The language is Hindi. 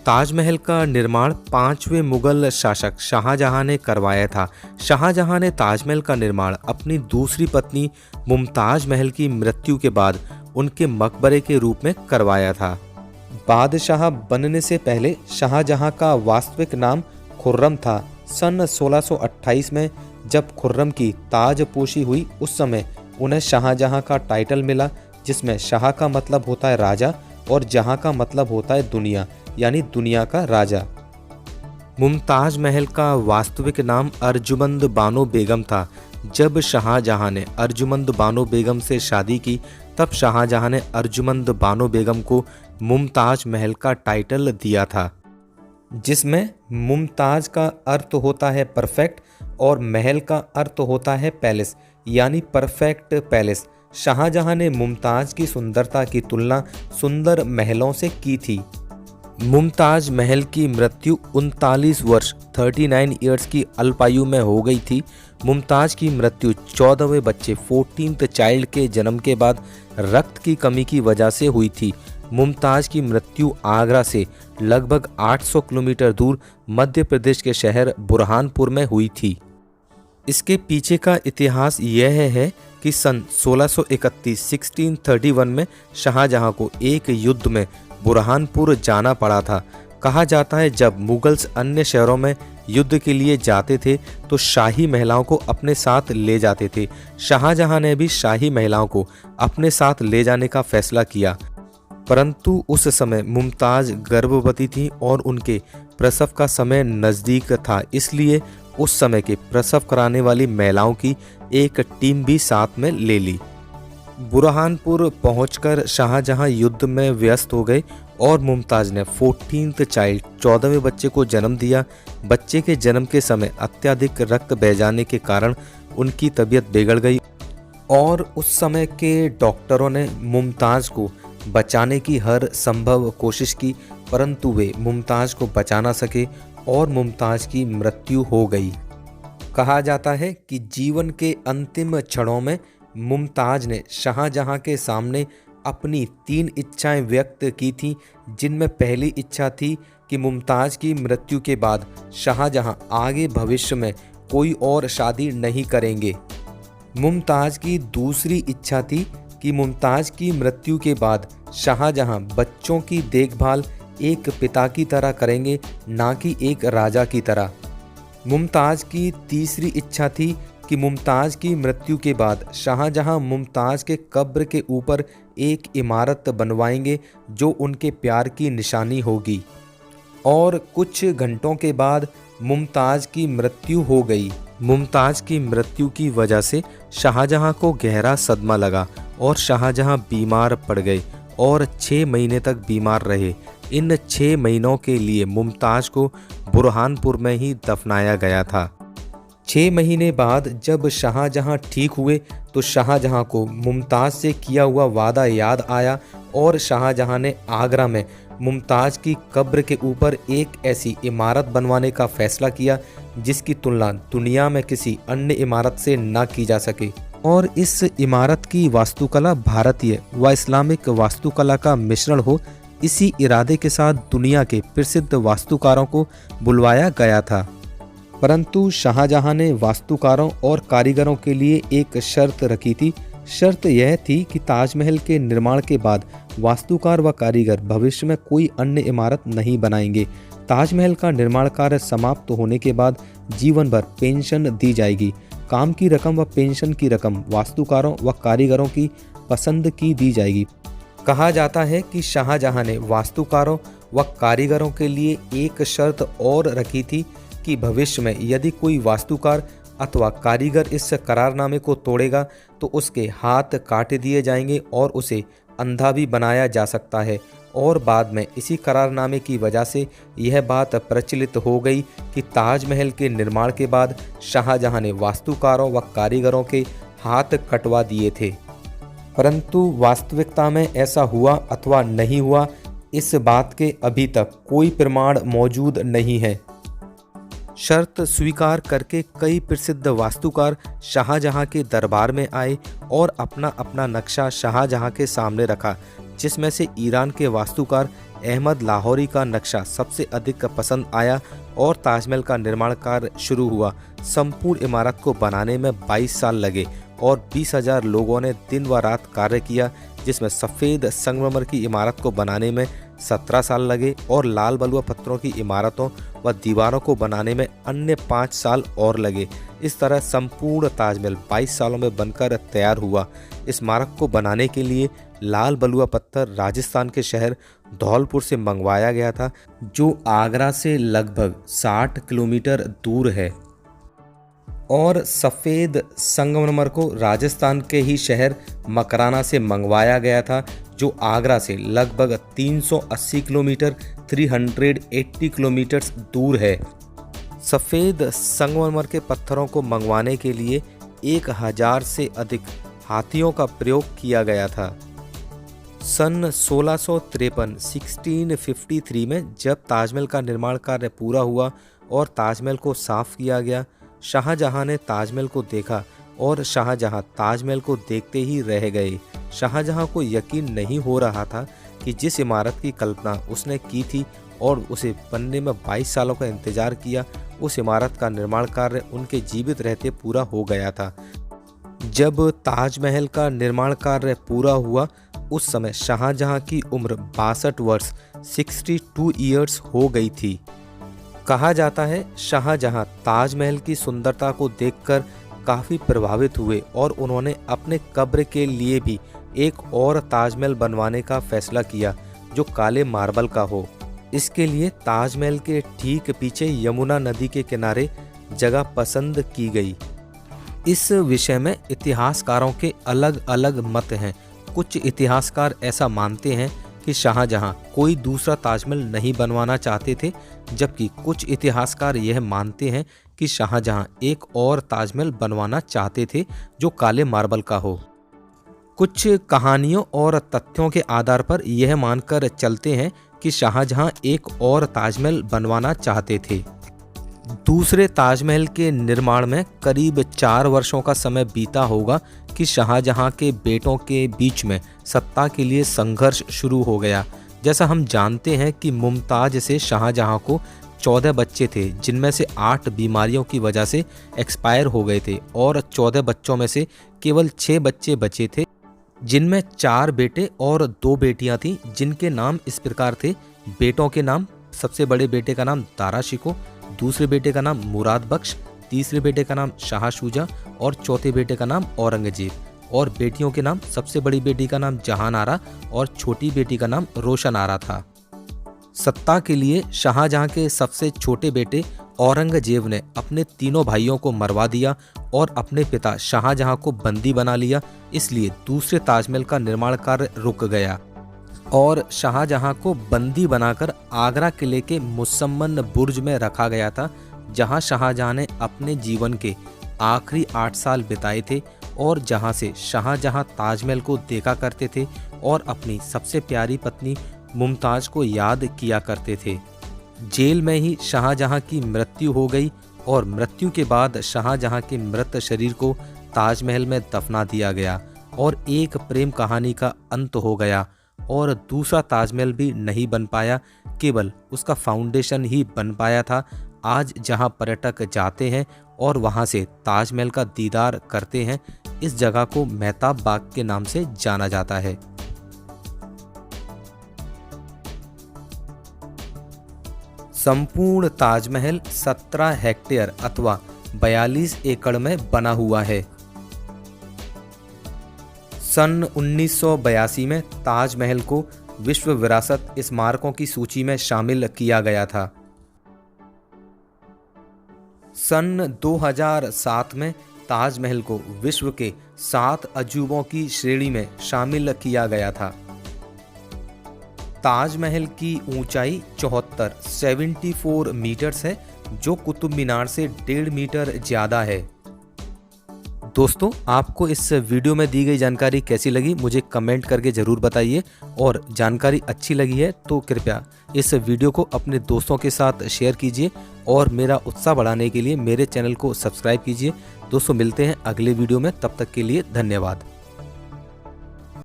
ताजमहल का निर्माण 5वें मुगल शासक शाहजहां ने करवाया था। शाहजहां ने ताजमहल का निर्माण अपनी दूसरी पत्नी मुमताज महल की मृत्यु के बाद उनके मकबरे के रूप में करवाया था। बादशाह बनने से पहले शाहजहां का वास्तविक नाम खुर्रम था। सन 1628 में जब खुर्रम की ताजपोशी हुई उस समय उन्हें शाहजहां का टाइटल मिला, जिसमें शाह का मतलब होता है राजा और जहां का मतलब होता है दुनिया, यानी दुनिया का राजा। मुमताज महल का वास्तविक नाम अर्जुमंद बानो बेगम था। जब शाहजहां ने अर्जुमंद बानो बेगम से शादी की तब शाहजहां ने अर्जुमंद बानो बेगम को मुमताज महल का टाइटल दिया था, जिसमें मुमताज का अर्थ होता है परफेक्ट और महल का अर्थ होता है पैलेस, यानी परफेक्ट पैलेस। शाहजहां ने मुमताज की सुंदरता की तुलना सुंदर महलों से की थी। मुमताज महल की मृत्यु 39 वर्ष 39 ईयर्स की अल्पायु में हो गई थी। मुमताज की मृत्यु 14वें बच्चे 14th चाइल्ड के जन्म के बाद रक्त की कमी की वजह से हुई थी। मुमताज की मृत्यु आगरा से लगभग 800 किलोमीटर दूर मध्य प्रदेश के शहर बुरहानपुर में हुई थी। इसके पीछे का इतिहास यह है कि सन 1631 में शाहजहां को एक युद्ध में बुरहानपुर जाना पड़ा था। कहा जाता है जब मुगल्स अन्य शहरों में युद्ध के लिए जाते थे तो शाही महिलाओं को अपने साथ ले जाते थे। शाहजहां ने भी शाही महिलाओं को अपने साथ ले जाने का फैसला किया, परंतु उस समय मुमताज गर्भवती थी और उनके प्रसव का समय नज़दीक था, इसलिए उस समय के प्रसव कराने वाली महिलाओं की एक टीम भी साथ में ले ली। बुरहानपुर पहुंचकर शाहजहां युद्ध में व्यस्त हो गए और मुमताज ने 14th चाइल्ड 14वें बच्चे को जन्म दिया। बच्चे के जन्म के समय अत्यधिक रक्त बह जाने के कारण उनकी तबीयत बिगड़ गई और उस समय के डॉक्टरों ने मुमताज को बचाने की हर संभव कोशिश की, परंतु वे मुमताज को बचा ना सके और मुमताज की मृत्यु हो गई। कहा जाता है कि जीवन के अंतिम क्षणों में मुमताज ने शाहजहां के सामने अपनी 3 इच्छाएं व्यक्त की थीं, जिनमें पहली इच्छा थी कि मुमताज की मृत्यु के बाद शाहजहां आगे भविष्य में कोई और शादी नहीं करेंगे। मुमताज की दूसरी इच्छा थी कि मुमताज की मृत्यु के बाद शाहजहां बच्चों की देखभाल एक पिता की तरह करेंगे, ना कि एक राजा की तरह। मुमताज की तीसरी इच्छा थी कि मुमताज की मृत्यु के बाद शाहजहां मुमताज के कब्र के ऊपर एक इमारत बनवाएंगे जो उनके प्यार की निशानी होगी। और कुछ घंटों के बाद मुमताज की मृत्यु हो गई। मुमताज की मृत्यु की वजह से शाहजहां को गहरा सदमा लगा और शाहजहां बीमार पड़ गए और 6 महीने तक बीमार रहे। इन 6 महीनों के लिए मुमताज को बुरहानपुर में ही दफनाया गया था। 6 महीने बाद जब शाहजहां ठीक हुए तो शाहजहां को मुमताज से किया हुआ वादा याद आया और शाहजहां ने आगरा में मुमताज की कब्र के ऊपर एक ऐसी इमारत बनवाने का फैसला किया जिसकी तुलना दुनिया में किसी अन्य इमारत से न की जा सके। और इस इमारत की वास्तुकला भारतीय व इस्लामिक वास्तुकला का मिश्रण हो, इसी इरादे के साथ दुनिया के प्रसिद्ध वास्तुकारों को बुलवाया गया था। परंतु शाहजहां ने वास्तुकारों और कारीगरों के लिए एक शर्त रखी थी। शर्त यह थी कि ताजमहल के निर्माण के बाद वास्तुकार व कारीगर भविष्य में कोई अन्य इमारत नहीं बनाएंगे। ताजमहल का निर्माण कार्य समाप्त होने के बाद जीवन भर पेंशन दी जाएगी। काम की रकम व पेंशन की रकम वास्तुकारों व कारीगरों की पसंद की दी जाएगी। कहा जाता है कि शाहजहां ने वास्तुकारों व कारीगरों के लिए एक शर्त और रखी थी कि भविष्य में यदि कोई वास्तुकार अथवा कारीगर इस करारनामे को तोड़ेगा तो उसके हाथ काट दिए जाएंगे और उसे अंधा भी बनाया जा सकता है। और बाद में इसी करारनामे की वजह से यह बात प्रचलित हो गई कि ताजमहल के निर्माण के बाद शाहजहां ने वास्तुकारों व कारीगरों के हाथ कटवा दिए थे। परंतु वास्तविकता में ऐसा हुआ अथवा नहीं हुआ, इस बात के अभी तक कोई प्रमाण मौजूद नहीं है। शर्त स्वीकार करके कई प्रसिद्ध वास्तुकार शाहजहां के दरबार में आए और अपना अपना नक्शा शाहजहां के सामने रखा, जिसमें से ईरान के वास्तुकार अहमद लाहौरी का नक्शा सबसे अधिक पसंद आया और ताजमहल का निर्माण कार्य शुरू हुआ। संपूर्ण इमारत को बनाने में 22 साल लगे और 20,000 लोगों ने दिन व रात कार्य किया, जिसमें सफ़ेद संगमरमर की इमारत को बनाने में 17 साल लगे और लाल बलुआ पत्थरों की इमारतों व दीवारों को बनाने में अन्य 5 साल और लगे। इस तरह संपूर्ण ताजमहल 22 सालों में बनकर तैयार हुआ। इस स्मारक को बनाने के लिए लाल बलुआ पत्थर राजस्थान के शहर धौलपुर से मंगवाया गया था, जो आगरा से लगभग 60 किलोमीटर दूर है, और सफ़ेद संगमरमर को राजस्थान के ही शहर मकराना से मंगवाया गया था, जो आगरा से लगभग 380 किलोमीटर 380 किलोमीटर दूर है। सफ़ेद संगमरमर के पत्थरों को मंगवाने के लिए 1000 से अधिक हाथियों का प्रयोग किया गया था। सन 1653 में जब ताजमहल का निर्माण कार्य पूरा हुआ और ताजमहल को साफ किया गया, शाहजहां ने ताजमहल को देखा और शाहजहां ताजमहल को देखते ही रह गए। शाहजहां को यकीन नहीं हो रहा था कि जिस इमारत की कल्पना उसने की थी और उसे बनने में 22 सालों का इंतजार किया, उस इमारत का निर्माण कार्य उनके जीवित रहते पूरा हो गया था। जब ताजमहल का निर्माण कार्य पूरा हुआ, उस समय शाहजहां की उम्र 62 वर्ष 62 ईयर्स हो गई थी। कहा जाता है शाहजहां ताजमहल की सुंदरता को देखकर काफ़ी प्रभावित हुए और उन्होंने अपने कब्र के लिए भी एक और ताजमहल बनवाने का फैसला किया, जो काले मार्बल का हो। इसके लिए ताजमहल के ठीक पीछे यमुना नदी के किनारे जगह पसंद की गई। इस विषय में इतिहासकारों के अलग अलग मत हैं। कुछ इतिहासकार ऐसा मानते हैं कि शाहजहां कोई दूसरा ताजमहल नहीं बनवाना चाहते थे, जबकि कुछ इतिहासकार यह मानते हैं कि शाहजहां एक और ताजमहल बनवाना चाहते थे जो काले मार्बल का हो। कुछ कहानियों और तथ्यों के आधार पर यह मानकर चलते हैं कि शाहजहां एक और ताजमहल बनवाना चाहते थे। दूसरे ताजमहल के निर्माण में करीब 4 वर्षों का समय बीता होगा कि शाहजहां के बेटों के बीच में सत्ता के लिए संघर्ष शुरू हो गया। जैसा हम जानते हैं कि मुमताज से शाहजहां को 14 बच्चे थे, जिनमें से 8 बीमारियों की वजह से एक्सपायर हो गए थे और 14 बच्चों में से केवल 6 बच्चे बचे थे, जिनमें 4 बेटे और 2 बेटियां थीं, जिनके नाम इस प्रकार थे। बेटों के नाम: सबसे बड़े बेटे का नाम दारा शिको, दूसरे बेटे का नाम मुराद बख्श, तीसरे बेटे का नाम शाह शुजा और चौथे बेटे का नाम औरंगजेब। और बेटियों के नाम: सबसे बड़ी बेटी का नाम जहान आरा और छोटी बेटी का नाम रोशन आरा था। सत्ता के लिए शाहजहां के सबसे छोटे बेटे औरंगजेब ने अपने तीनों भाइयों को मरवा दिया और अपने पिता शाहजहां को बंदी बना लिया। इसलिए दूसरे ताजमहल का निर्माण कार्य रुक गया और शाहजहां को बंदी बनाकर आगरा किले के मुसम्मन बुर्ज में रखा गया था, जहां शाहजहां ने अपने जीवन के आखिरी 8 साल बिताए थे और जहां से शाहजहां ताजमहल को देखा करते थे और अपनी सबसे प्यारी पत्नी मुमताज को याद किया करते थे। जेल में ही शाहजहां की मृत्यु हो गई और मृत्यु के बाद शाहजहां के मृत शरीर को ताजमहल में दफना दिया गया और एक प्रेम कहानी का अंत हो गया और दूसरा ताजमहल भी नहीं बन पाया, केवल उसका फाउंडेशन ही बन पाया था। आज जहां पर्यटक जाते हैं और वहां से ताजमहल का दीदार करते हैं, इस जगह को मेहताब बाग के नाम से जाना जाता है। संपूर्ण ताजमहल 17 हेक्टेयर अथवा 42 एकड़ में बना हुआ है। सन 1982 में ताजमहल को विश्व विरासत स्मारकों की सूची में शामिल किया गया था। सन 2007 में ताजमहल को विश्व के 7 अजूबों की श्रेणी में शामिल किया गया था। ताजमहल की ऊंचाई 74 मीटर्स है, जो कुतुब मीनार से 1.5 मीटर ज़्यादा है। दोस्तों, आपको इस वीडियो में दी गई जानकारी कैसी लगी मुझे कमेंट करके ज़रूर बताइए, और जानकारी अच्छी लगी है तो कृपया इस वीडियो को अपने दोस्तों के साथ शेयर कीजिए और मेरा उत्साह बढ़ाने के लिए मेरे चैनल को सब्सक्राइब कीजिए। दोस्तों, मिलते हैं अगले वीडियो में, तब तक के लिए धन्यवाद।